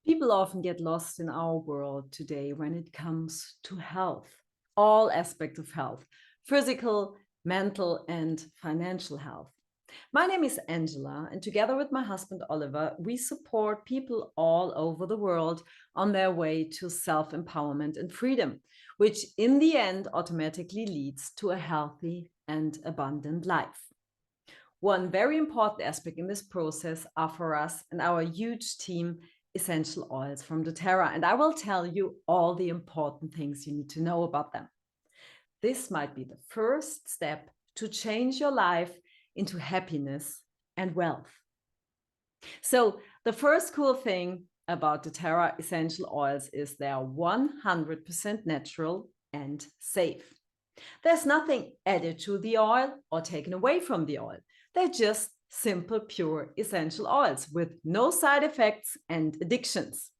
People often get lost in our world today when it comes to health, all aspects of health, physical, mental, and financial health. My name is Angela, and together with my husband Oliver, we support people all over the world on their way to self empowerment and freedom, which in the end automatically leads to a healthy and abundant life. One very important aspect in this process are for us and our huge team essential oils from doTERRA, and I will tell you all the important things you need to know about them. This might be the first step to change your life into happiness and wealth. So the first cool thing about doTERRA essential oils is they are 100% natural and safe. There's nothing added to the oil or taken away from the oil. They're just simple, pure essential oils with no side effects and addictions.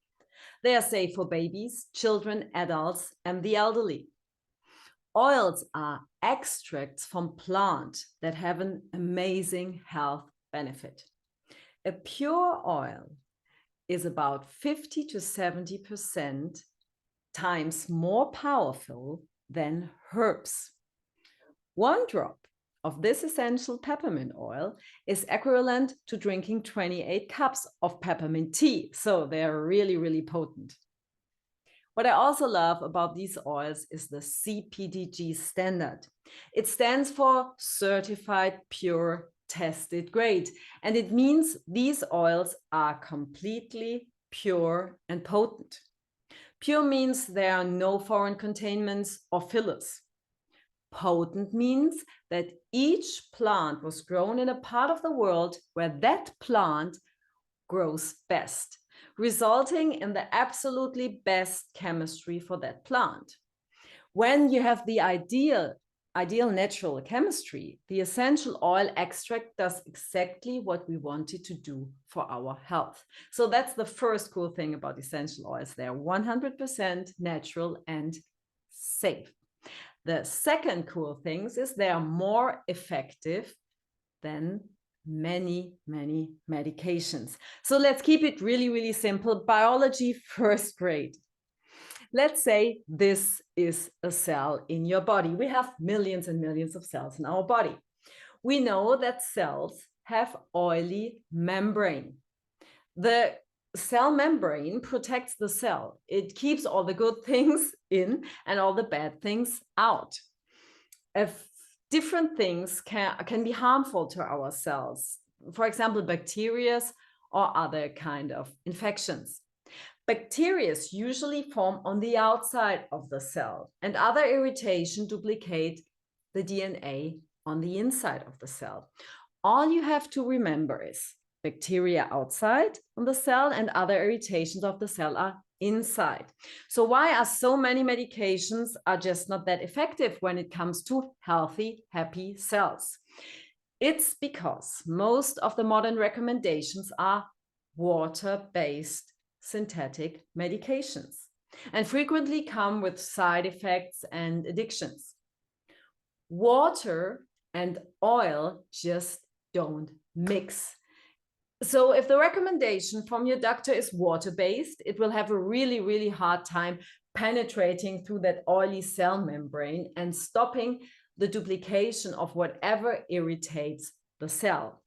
They are safe for babies, children, adults, and the elderly. Oils are extracts from plants that have an amazing health benefit. A pure oil is about 50 to 70% times more powerful than herbs. One drop of this essential peppermint oil is equivalent to drinking 28 cups of peppermint tea. So they're really, really potent. What I also love about these oils is the CPDG standard. It stands for Certified Pure Tested Grade, and it means these oils are completely pure and potent. Pure means there are no foreign contaminants or fillers. Potent means that each plant was grown in a part of the world where that plant grows best, resulting in the absolutely best chemistry for that plant. When you have the ideal natural chemistry, the essential oil extract does exactly what we want it to do for our health. So that's the first cool thing about essential oils. They're 100% natural and safe. The second cool thing is they are more effective than many medications. So let's keep it really, really simple. Biology first grade. Let's say this is a cell in your body. We have millions and millions of cells in our body. We know that cells have oily membrane. The cell membrane protects the cell. It keeps all the good things in and all the bad things out. If different things can be harmful to our cells, for example, bacteria or other kind of infections. Bacteria usually form on the outside of the cell, and other irritation duplicate the DNA on the inside of the cell. All you have to remember is bacteria outside on the cell and other irritations of the cell are inside. So why are so many medications are just not that effective when it comes to healthy, happy cells? It's because most of the modern recommendations are water-based synthetic medications and frequently come with side effects and addictions. Water and oil just don't mix. So if the recommendation from your doctor is water-based, it will have a really, really hard time penetrating through that oily cell membrane and stopping the duplication of whatever irritates the cell.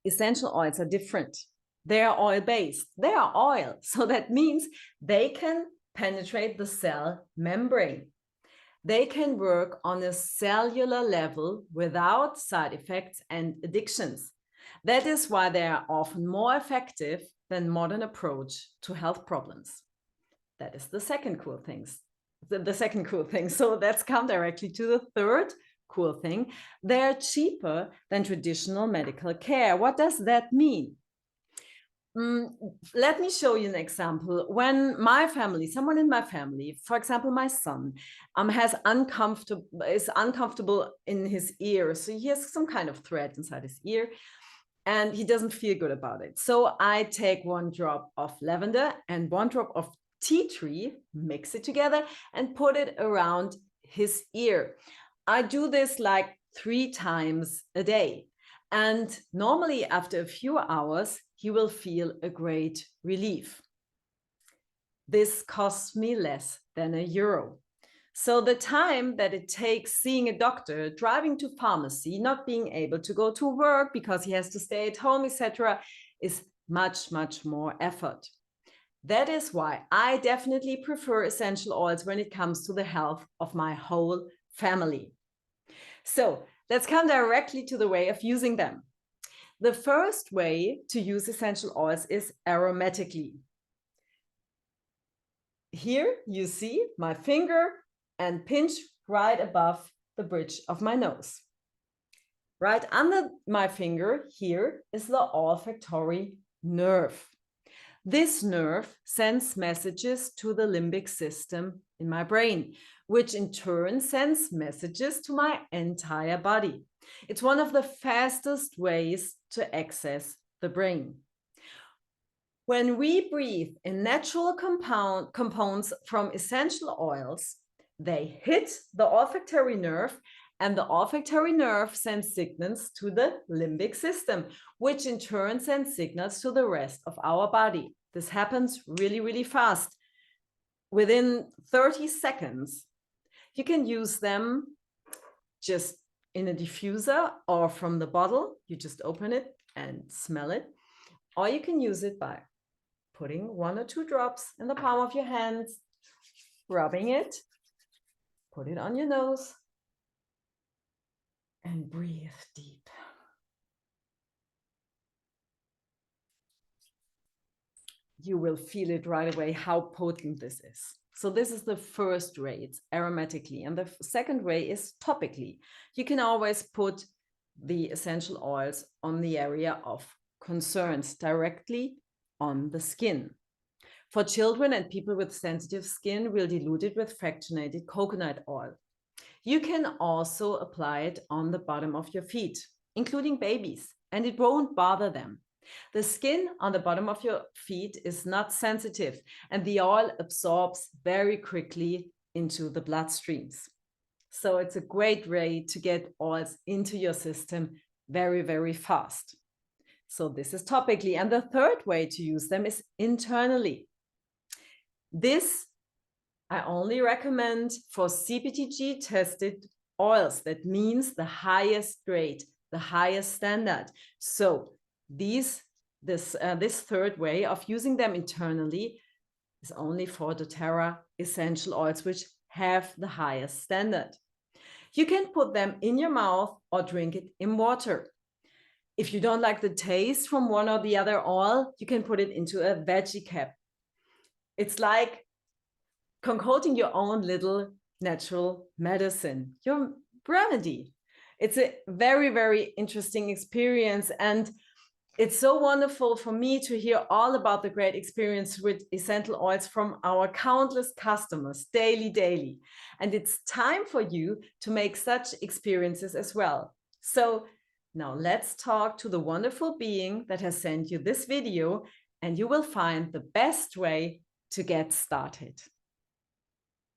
Essential oils are different. They are oil-based. They are oil. So that means they can penetrate the cell membrane. They can work on a cellular level without side effects and addictions. That is why they are often more effective than modern approach to health problems. That is the second cool thing. So let's come directly to the third cool thing. They're cheaper than traditional medical care. What does that mean? Let me show you an example. When someone in my family, for example, my son, is uncomfortable in his ear. So he has some kind of thread inside his ear and he doesn't feel good about it. So I take 1 drop of lavender and 1 drop of tea tree, mix it together and put it around his ear. I do this like 3 times a day. And normally after a few hours, he will feel a great relief. This costs me less than €1. So the time that it takes seeing a doctor, driving to pharmacy, not being able to go to work because he has to stay at home, etc., is much, much more effort. That is why I definitely prefer essential oils when it comes to the health of my whole family. So let's come directly to the way of using them. The first way to use essential oils is aromatically. Here you see my finger and pinch right above the bridge of my nose. Right under my finger here is the olfactory nerve. This nerve sends messages to the limbic system in my brain, which in turn sends messages to my entire body. It's one of the fastest ways to access the brain. When we breathe in natural compounds from essential oils, they hit the olfactory nerve, and the olfactory nerve sends signals to the limbic system, which in turn sends signals to the rest of our body. This happens really, really fast. Within 30 seconds, you can use them just in a diffuser or from the bottle. You just open it and smell it. Or you can use it by putting 1 or 2 drops in the palm of your hands, rubbing it, put it on your nose, and breathe deep. You will feel it right away how potent this is. So this is the first way, it's aromatically. And the second way is topically. You can always put the essential oils on the area of concerns directly on the skin. For children and people with sensitive skin, we'll dilute it with fractionated coconut oil. You can also apply it on the bottom of your feet, including babies, and it won't bother them. The skin on the bottom of your feet is not sensitive, and the oil absorbs very quickly into the bloodstreams. So it's a great way to get oils into your system very, very fast. So this is topically. And the third way to use them is internally. This I only recommend for CPTG tested oils. That means the highest grade, the highest standard. So this third way of using them internally is only for doTERRA essential oils, which have the highest standard. You can put them in your mouth or drink it in water. If you don't like the taste from one or the other oil, you can put it into a veggie cap. It's like concocting your own little natural medicine, your remedy. It's a very, very interesting experience. And it's so wonderful for me to hear all about the great experience with essential oils from our countless customers daily. And it's time for you to make such experiences as well. So now let's talk to the wonderful being that has sent you this video, and you will find the best way to get started.